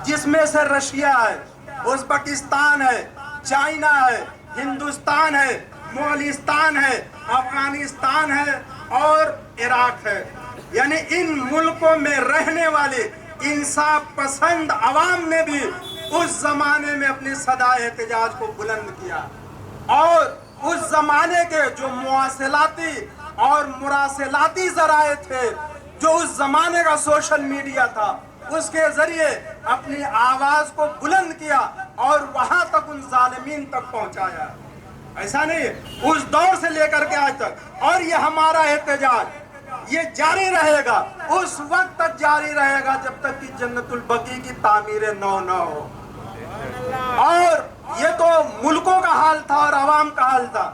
جس میں سے رشیا ہے، ازبکستان ہے، چائنا ہے، ہندوستان ہے، مغلستان ہے، افغانستان ہے اور عراق ہے. یعنی ان ملکوں میں رہنے والے انصاف پسند عوام نے بھی اس زمانے میں اپنی صدائے احتجاج کو بلند کیا، اور اس زمانے کے جو مواصلاتی اور مراسلاتی ذرائع تھے، جو اس زمانے کا سوشل میڈیا تھا، اس کے ذریعے اپنی آواز کو بلند کیا اور وہاں تک ان ظالمین تک پہنچایا. ایسا نہیں، اس دور سے لے کر کے آج تک. اور یہ ہمارا احتجاج یہ جاری رہے گا، اس وقت تک جاری رہے گا جب تک کہ جنت البقیع کی تعمیر نو نہ ہو. اور یہ تو ملکوں کا حال تھا اور عوام کا حال تھا.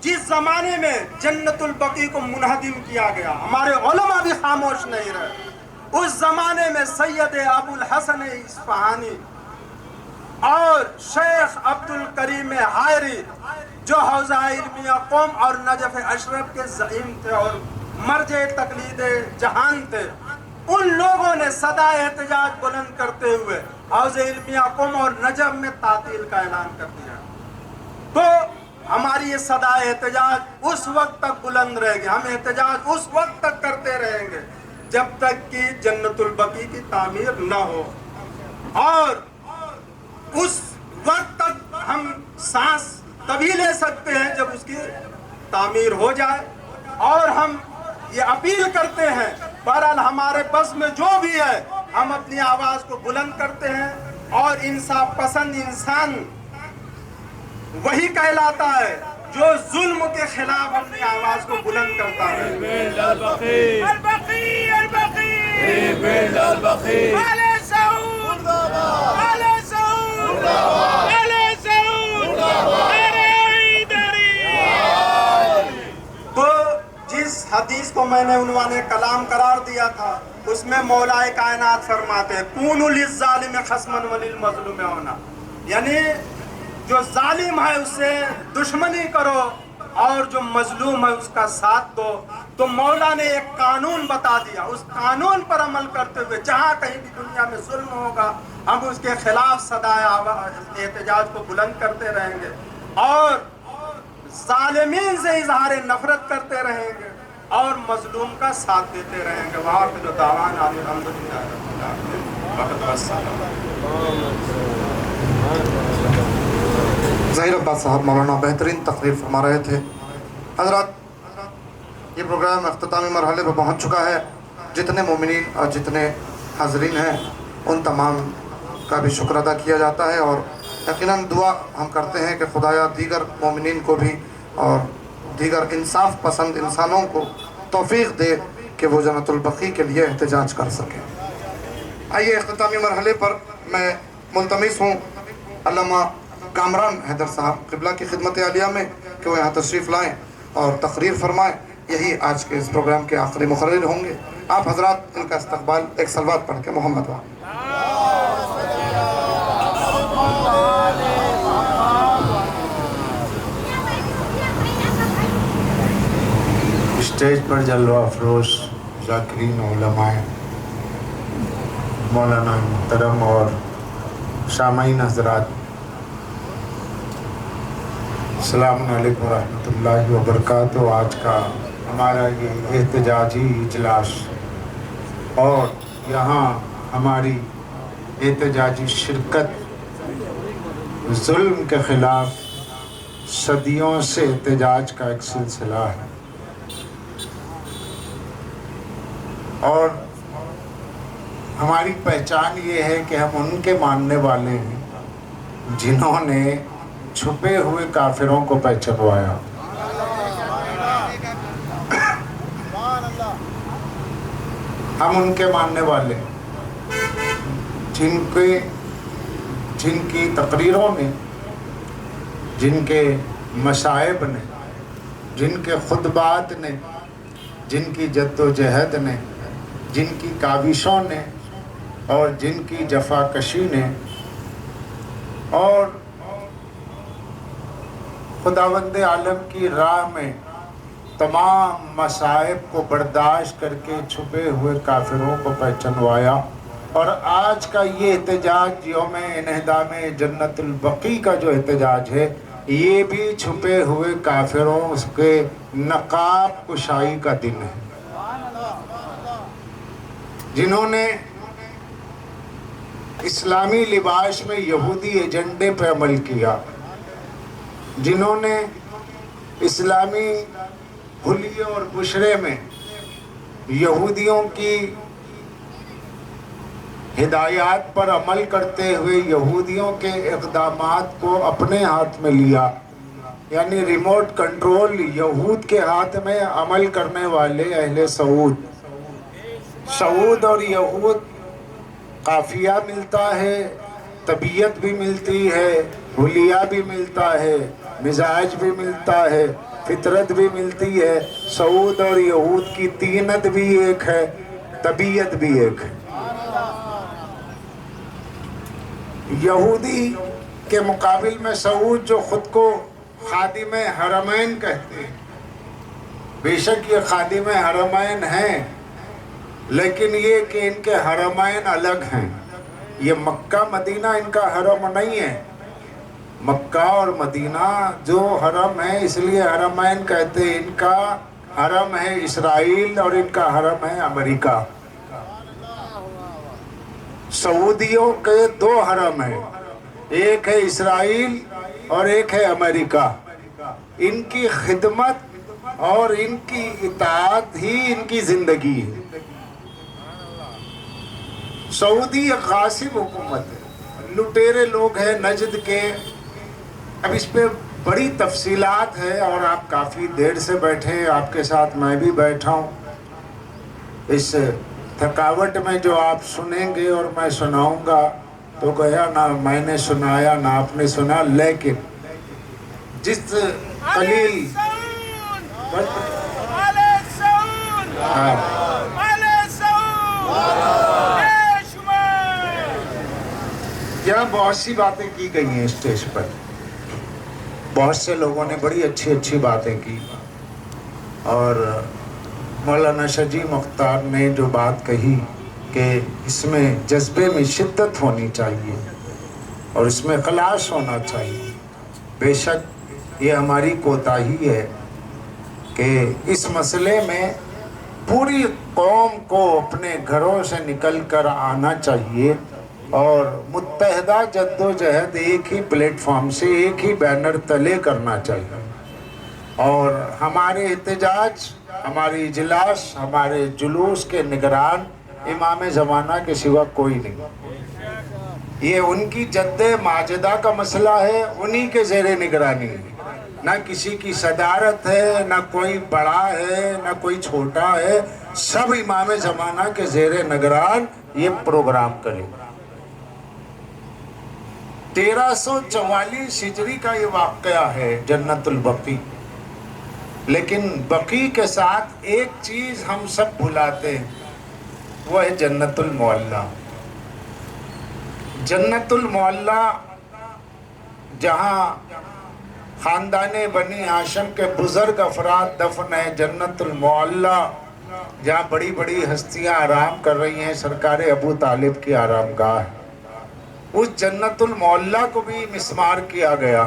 جس زمانے میں جنت البقیع کو منہدم کیا گیا، ہمارے علماء بھی خاموش نہیں رہے. اس زمانے میں سید ابو الحسن اصفہانی اور شیخ عبد الکریم حائری، جو حوزہ علمیہ قوم اور نجف اشرف کے زعیم تھے اور مرجع تقلید جہان تھے، ان لوگوں نے صدائے احتجاج بلند کرتے ہوئے حوزہ علمیہ قوم اور نجف میں تعطیل کا اعلان کر دیا. تو ہماری یہ صدائے احتجاج اس وقت تک بلند رہے گی، ہم احتجاج اس وقت تک کرتے رہیں گے جب تک کہ جنت البقیع کی تعمیر نہ ہو. اور اس وقت تک ہم سانس تبھی لے سکتے ہیں جب اس کی تعمیر ہو جائے. اور ہم یہ اپیل کرتے ہیں، بہرحال ہمارے بس میں جو بھی ہے ہم اپنی آواز کو بلند کرتے ہیں، اور انصاف پسند انسان وہی کہلاتا ہے جو ظلم کے خلاف اپنی آواز کو بلند کرتا ہے. تو جس حدیث کو میں نے عنوان کلام قرار دیا تھا، اس میں مولا کائنات فرماتے ہیں کونوا للظالم خصما وللمظلوم ہونا، یعنی جو ظالم ہے اس سے دشمنی کرو اور جو مظلوم ہے اس کا ساتھ دو. تو مولا نے ایک قانون بتا دیا، اس قانون پر عمل کرتے ہوئے جہاں کہیں بھی دنیا میں ظلم ہوگا ہم اس کے خلاف صدائے احتجاج کو بلند کرتے رہیں گے، اور ظالمین سے اظہار نفرت کرتے رہیں گے اور مظلوم کا ساتھ دیتے رہیں گے. وہاں پہ جو دعوان الحمدللہ رب العالمین. ظہیر عباس صاحب مولانا بہترین تقریر فرما رہے تھے. حضرات، یہ پروگرام اختتامی مرحلے پر پہنچ چکا ہے. جتنے مومنین اور جتنے حاضرین ہیں ان تمام کا بھی شکر ادا کیا جاتا ہے، اور یقیناً دعا ہم کرتے ہیں کہ خدایا دیگر مومنین کو بھی اور دیگر انصاف پسند انسانوں کو توفیق دے کہ وہ جنت البقیع کے لیے احتجاج کر سکیں. آئیے اختتامی مرحلے پر میں ملتمس ہوں علامہ کامران حیدر صاحب قبلہ کی خدمت عالیہ میں کہ وہ یہاں تشریف لائیں اور تقریر فرمائیں. یہی آج کے اس پروگرام کے آخری مقرر ہوں گے. آپ حضرات ان کا استقبال ایک صلوات پڑھ کے محمد وہاں. اسٹیج پر جلوہ افروز ذاکرین علماء مولانا محترم اور سامعین حضرات، السلام علیکم ورحمۃ اللہ وبرکاتہ. آج کا ہمارا یہ احتجاجی اجلاس اور یہاں ہماری احتجاجی شرکت ظلم کے خلاف صدیوں سے احتجاج کا ایک سلسلہ ہے، اور ہماری پہچان یہ ہے کہ ہم ان کے ماننے والے ہیں جنہوں نے چھپے ہوئے کافروں کو پہچانوایا. ہم ان کے ماننے والے جن کی تقریروں نے، جن کے مصائب نے، جن کے خطبات نے، جن کی جد و جہد نے، جن کی کاوشوں نے اور جن کی جفاکشی نے اور خداوند عالم کی راہ میں تمام مصائب کو برداشت کر کے چھپے ہوئے کافروں کو پہچانوایا، اور آج کا یہ احتجاج یوم انہدام جنت البقیع کا جو احتجاج ہے، یہ بھی چھپے ہوئے کافروں کے نقاب کشائی کا دن ہے، جنہوں نے اسلامی لباس میں یہودی ایجنڈے پہ عمل کیا، جنہوں نے اسلامی حلیے اور بشرے میں یہودیوں کی ہدایات پر عمل کرتے ہوئے یہودیوں کے اقدامات کو اپنے ہاتھ میں لیا، یعنی ریموٹ کنٹرول یہود کے ہاتھ میں عمل کرنے والے اہل سعود اور یہود قافیہ ملتا ہے، طبیعت بھی ملتی ہے، حلیہ بھی ملتا ہے، مزاج بھی ملتا ہے، فطرت بھی ملتی ہے۔ سعود اور یہود کی طینت بھی ایک ہے، طبیعت بھی ایک ہے۔ یہودی کے مقابل میں سعود جو خود کو خادم حرمین کہتے ہیں، بے شک یہ خادم حرمین ہیں، لیکن یہ کہ ان کے حرمین الگ ہیں۔ یہ مکہ مدینہ ان کا حرم نہیں ہے، مکہ اور مدینہ جو حرم ہے اس لیے حرمین کہتے ہیں۔ ان کا حرم ہے اسرائیل اور ان کا حرم ہے امریکہ۔ سعودیوں کے دو حرم ہیں، ایک ہے اسرائیل اور ایک ہے امریکہ۔ ان کی خدمت اور ان کی اطاعت ہی ان کی زندگی ہے۔ سعودی ایک غاصب حکومت ہے، لٹیرے لوگ ہیں نجد کے۔ اب اس پہ بڑی تفصیلات ہے اور آپ کافی دیر سے بیٹھے ہیں، آپ کے ساتھ میں بھی بیٹھا ہوں۔ اس تھکاوٹ میں جو آپ سنیں گے اور میں سناؤں گا تو گویا نہ میں نے سنایا نہ آپ نے سنا، لیکن جس قلیل یہاں بہت سی باتیں کی گئی ہیں اسٹیج پر، بہت سے لوگوں نے بڑی اچھی اچھی باتیں کی، اور مولانا شجی مختار نے جو بات کہی کہ اس میں جذبے میں شدت ہونی چاہیے اور اس میں اخلاص ہونا چاہیے، بے شک یہ ہماری کوتاہی ہے کہ اس مسئلے میں پوری قوم کو اپنے گھروں سے نکل کر آنا چاہیے اور متحدہ جد و جہد ایک ہی پلیٹ فارم سے ایک ہی بینر تلے کرنا چاہیے۔ اور ہمارے احتجاج، ہماری اجلاس، ہمارے جلوس کے نگران امام زمانہ کے سوا کوئی نہیں۔ یہ ان کی جد ماجدہ کا مسئلہ ہے، انہی کے زیر نگرانی ہے، نہ کسی کی صدارت ہے، نہ کوئی بڑا ہے، نہ کوئی چھوٹا ہے، سب امام زمانہ کے زیر نگران یہ پروگرام کریں۔ 1344 ہجری کا یہ واقعہ ہے جنت البقیع، لیکن بقیع کے ساتھ ایک چیز ہم سب بھلاتے ہیں، وہ ہے جنت المعلیٰ۔ جنت المعلیٰ جہاں خاندان بنی ہاشم کے بزرگ افراد دفن ہیں، جنت المعلیٰ جہاں بڑی بڑی ہستیاں آرام کر رہی ہیں، سرکار ابو طالب کی آرام گاہ ہے، اس جنت المعلیٰ کو بھی مسمار کیا گیا۔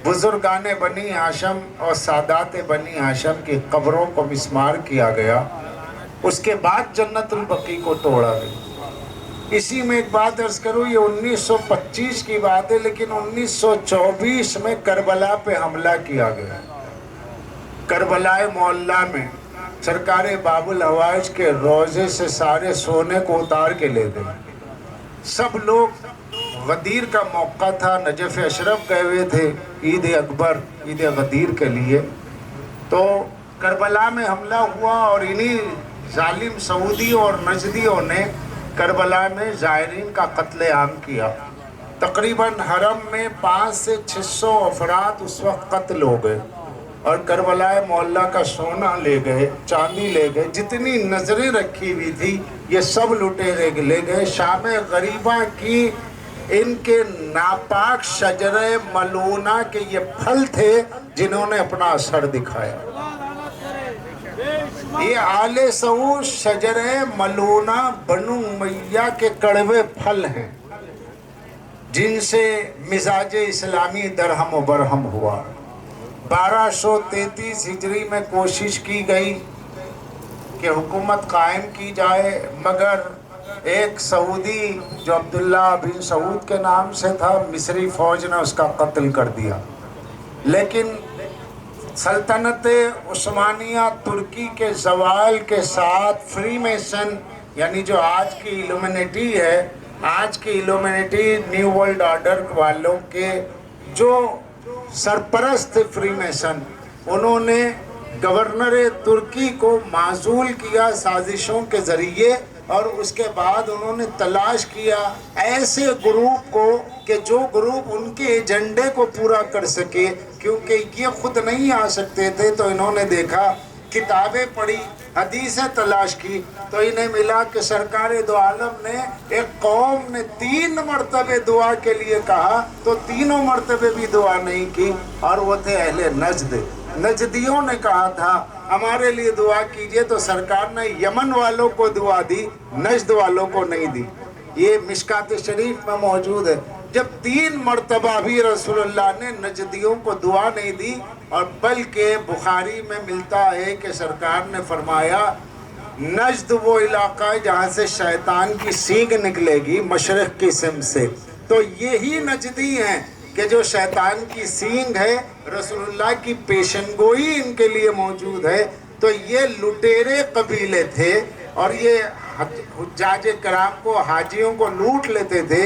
بزرگان بنی ہاشم اور سادات بنی ہاشم کی قبروں کو مسمار کیا گیا، اس کے بعد جنت البقیع کو توڑا گیا۔ اسی میں ایک بات عرض کروں، یہ 1925 کی بات ہے، لیکن 1924 میں کربلا پہ حملہ کیا گیا۔ کربلا معلیٰ میں سرکار باب الحوائج کے روضے سے سارے سونے کو اتار کے لے گئے۔ سب لوگ غدیر کا موقع تھا، نجف اشرف گئے ہوئے تھے عید اکبر، عید غدیر کے لیے، تو کربلا میں حملہ ہوا اور انہی ظالم سعودیوں اور نجدیوں نے کربلا میں زائرین کا قتل عام کیا۔ تقریباً حرم میں 500 سے 600 افراد اس وقت قتل ہو گئے، اور کربلا معلیٰ کا سونا لے گئے، چاندی لے گئے، جتنی نظریں رکھی ہوئی تھی یہ سب لٹیرے لے گئے۔ شام غریبہ کی ان کے ناپاک شجرہ ملعونہ کے یہ پھل تھے جنہوں نے اپنا اثر دکھایا۔ یہ آل سعود شجر ملونہ بنو امیہ کے کڑوے پھل ہیں جن سے مزاج اسلامی درہم و برہم ہوا۔ 1233 ہجری میں کوشش کی گئی کہ حکومت قائم کی جائے، مگر ایک سعودی جو عبداللہ بن سعود کے نام سے تھا، مصری فوج نے اس کا قتل کر دیا۔ لیکن سلطنت عثمانیہ ترکی کے زوال کے ساتھ فری میسن، یعنی جو آج کی ایلومینیٹی ہے، آج کی ایلومینیٹی نیو ورلڈ آرڈر والوں کے جو سرپرست فری میسن، انہوں نے گورنر ترکی کو معزول کیا سازشوں کے ذریعے، اور اس کے بعد انہوں نے تلاش کیا ایسے گروپ کو کہ جو گروپ ان کے ایجنڈے کو پورا کر سکے، کیونکہ یہ خود نہیں آ سکتے تھے۔ تو انہوں نے دیکھا، کتابیں پڑھی، حدیثیں تلاش کی، تو انہیں ملا کہ سرکار دو عالم نے ایک قوم نے 3 مرتبے دعا کے لیے کہا تو تینوں مرتبے بھی دعا نہیں کی، اور وہ تھے اہل نجد۔ نجدیوں نے کہا تھا ہمارے لیے دعا کیجئے، تو سرکار نے یمن والوں کو دعا دی، نجد والوں کو نہیں دی۔ یہ مشکات شریف میں موجود ہے۔ جب 3 مرتبہ بھی رسول اللہ نے نجدیوں کو دعا نہیں دی، اور بلکہ بخاری میں ملتا ہے کہ سرکار نے فرمایا نجد وہ علاقہ ہے جہاں سے شیطان کی سینگ نکلے گی، مشرق کی سمت سے، تو یہی نجدی ہیں کہ جو شیطان کی سینگ ہے، رسول اللہ کی پیشن گوئی ان کے لیے موجود ہے۔ تو یہ لٹیرے قبیلے تھے، اور یہ حجاج کرام کو، حاجیوں کو لوٹ لیتے تھے،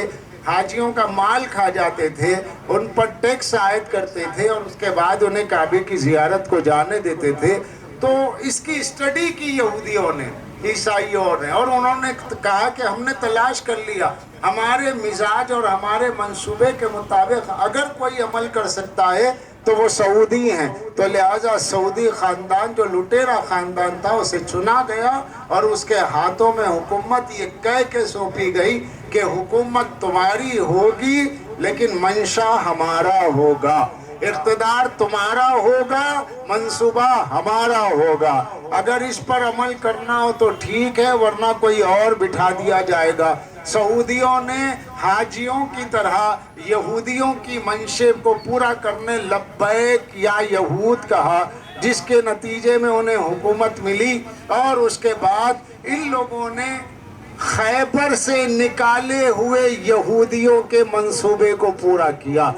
حاجیوں کا مال کھا جاتے تھے، ان پر ٹیکس عائد کرتے تھے، اور اس کے بعد انہیں کعبے کی زیارت کو جانے دیتے تھے۔ تو اس کی اسٹڈی کی یہودیوں نے، عیسائیوں نے، اور انہوں نے کہا کہ ہم نے تلاش کر لیا، ہمارے مزاج اور ہمارے منصوبے کے مطابق اگر کوئی عمل کر سکتا ہے تو وہ سعودی ہیں۔ تو لہٰذا سعودی خاندان جو لٹیرا خاندان تھا اسے چنا گیا، اور اس کے ہاتھوں میں حکومت یہ کہہ کے سونپی گئی کہ حکومت تمہاری ہوگی لیکن منشا ہمارا ہوگا، اقتدار تمہارا ہوگا، منصوبہ ہمارا ہوگا، اگر اس پر عمل کرنا ہو تو ٹھیک ہے، ورنہ کوئی اور بٹھا دیا جائے گا۔ سعودیوں نے حاجیوں کی طرح یہودیوں کی منشب کو پورا کرنے لبیک یا یہود کہا، جس کے نتیجے میں انہیں حکومت ملی، اور اس کے بعد ان لوگوں نے خیبر سے نکالے ہوئے یہودیوں کے منصوبے کو پورا کیا۔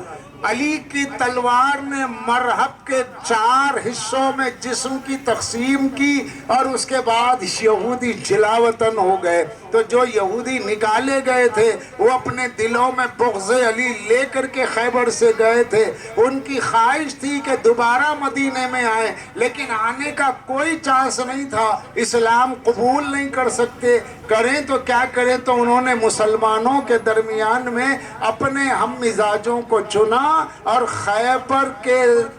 علی کی تلوار نے مرحب کے 4 حصوں میں جسم کی تقسیم کی، اور اس کے بعد یہودی جلاوطن ہو گئے۔ تو جو یہودی نکالے گئے تھے وہ اپنے دلوں میں بغض علی لے کر کے خیبر سے گئے تھے، ان کی خواہش تھی کہ دوبارہ مدینے میں آئیں، لیکن آنے کا کوئی چانس نہیں تھا، اسلام قبول نہیں کر سکتے، کریں تو کیا کریں۔ تو انہوں نے مسلمانوں کے درمیان میں اپنے ہم مزاجوں کو چنا، اور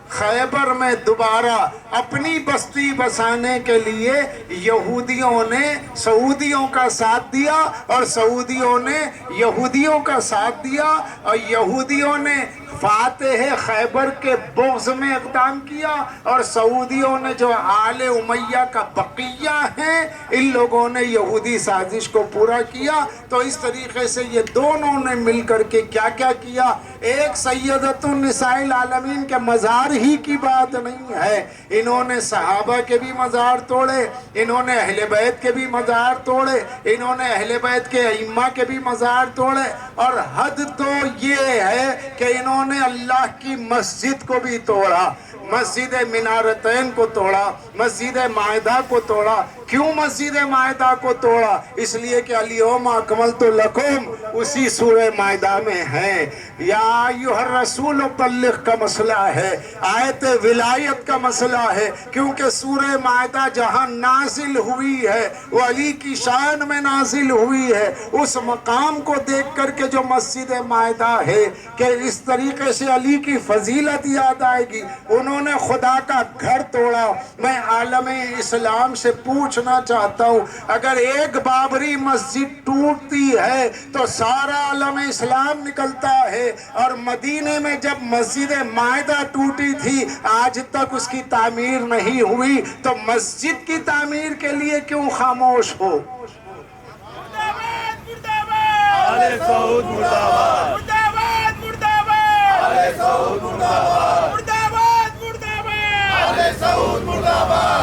خیبر میں دوبارہ اپنی بستی بسانے کے لیے یہودیوں نے سعودیوں کا ساتھ دیا، اور سعودیوں نے یہودیوں کا ساتھ دیا، اور یہودیوں نے فاتح خیبر کے بغض میں اقدام کیا، اور سعودیوں نے جو آل امیہ کا بقیہ ہیں ان لوگوں نے یہودی سازش کو پورا کیا۔ تو اس طریقے سے یہ دونوں نے مل کر کے کیا کیا کیا، ایک سیدۃ النساء العالمین کے مزار ہی کی بات نہیں ہے، انہوں نے صحابہ کے بھی مزار توڑے، انہوں نے اہل بیت کے بھی مزار توڑے، انہوں نے اہل بیت کے ائمہ کے بھی مزار توڑے، اور حد تو یہ ہے کہ انہوں نے اللہ کی مسجد کو بھی توڑا، مسجد منارتین کو توڑا، مسجد مائدہ کو توڑا۔ کیوں مسجد مائدہ کو توڑا؟ اس لیے کہ الیوم اکملت لکم اسی سورہ مائدہ میں ہے، یا ایھا الرسول بلغ کا مسئلہ ہے، آیت ولایت کا مسئلہ ہے، کیونکہ سورہ مائدہ جہاں نازل ہوئی ہے وہ علی کی شان میں نازل ہوئی ہے۔ اس مقام کو دیکھ کر کے جو مسجد مائدہ ہے کہ اس طریقے سے علی کی فضیلت یاد آئے گی۔ انہوں نے خدا کا گھر توڑا۔ میں عالم اسلام سے پوچھ پوچھنا چاہتا ہوں اگر ایک بابری مسجد ٹوٹتی ہے تو سارا عالم اسلام نکلتا ہے، اور مدینے میں جب مسجد مائدہ ٹوٹی تھی آج تک اس کی تعمیر نہیں ہوئی، تو مسجد کی تعمیر کے لیے کیوں خاموش ہو؟ آل سعود مرد آباد، مرد آباد، آل سعود مرد آباد، مرد آباد، مرد آباد، آل سعود مرد آباد،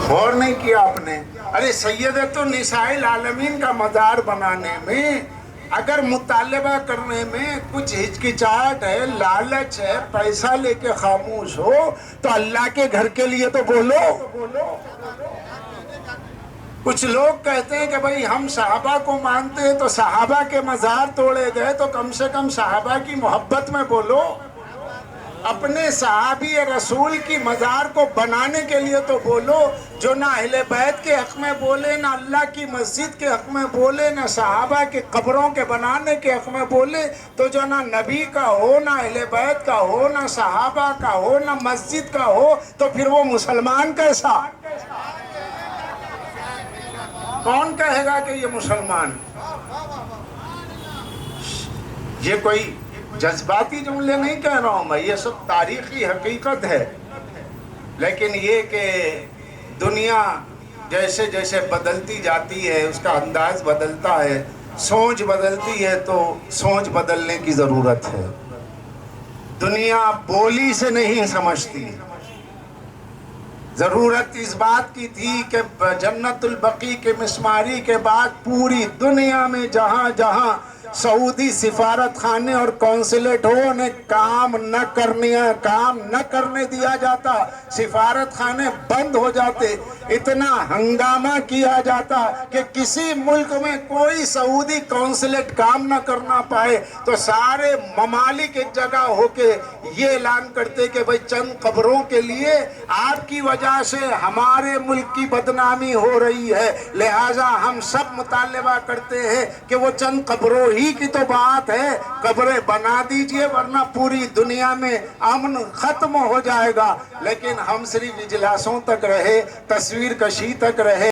غور نہیں کیا آپ نے؟ ارے سیدۃ النساء العالمین کا مزار بنانے میں اگر مطالبہ کرنے میں کچھ ہچکچاہٹ ہے، لالچ ہے، پیسہ لے کے خاموش ہو تو اللہ کے گھر کے لیے تو بولو۔ کچھ لوگ کہتے ہیں کہ بھئی ہم صحابہ کو مانتے ہیں، تو صحابہ کے مزار توڑے گئے تو کم سے کم صحابہ کی محبت میں بولو، اپنے صحابی رسول کی مزار کو بنانے کے لیے تو بولو۔ جو نہ اہل بیت کے حق میں بولے، نہ اللہ کی مسجد کے حق میں بولے، نہ صحابہ کے قبروں کے بنانے کے حق میں بولے، تو جو نہ نبی کا ہو، نہ اہل بیت کا ہو، نہ صحابہ کا ہو، نہ مسجد کا ہو، تو پھر وہ مسلمان کیسا؟ کون کہے گا کہ یہ مسلمان؟ یہ کوئی جذباتی جملے نہیں کہہ رہا ہوں میں، یہ سب تاریخی حقیقت ہے۔ لیکن یہ کہ دنیا جیسے جیسے بدلتی جاتی ہے، اس کا انداز بدلتا ہے، سوچ بدلتی ہے، تو سوچ بدلنے کی ضرورت ہے۔ دنیا بولی سے نہیں سمجھتی۔ ضرورت اس بات کی تھی کہ جنت البقیع کے مسماری کے بعد پوری دنیا میں جہاں جہاں سعودی سفارت خانے اور کونسلیٹ ہو انہیں کام نہ کرنے دیا جاتا، سفارت خانے بند ہو جاتے، اتنا ہنگامہ کیا جاتا کہ کسی ملک میں کوئی سعودی کونسلیٹ کام نہ کرنا پائے، تو سارے ممالک ایک جگہ ہو کے یہ اعلان کرتے کہ بھئی چند قبروں کے لیے آپ کی وجہ سے ہمارے ملک کی بدنامی ہو رہی ہے، لہٰذا ہم سب مطالبہ کرتے ہیں کہ وہ چند قبروں ہی کی تو بات ہے، قبریں بنا دیجئے ورنہ پوری دنیا میں امن ختم ہو جائے گا۔ لیکن ہم صرف اجلاسوں تک رہے، تصویر کشی تک رہے۔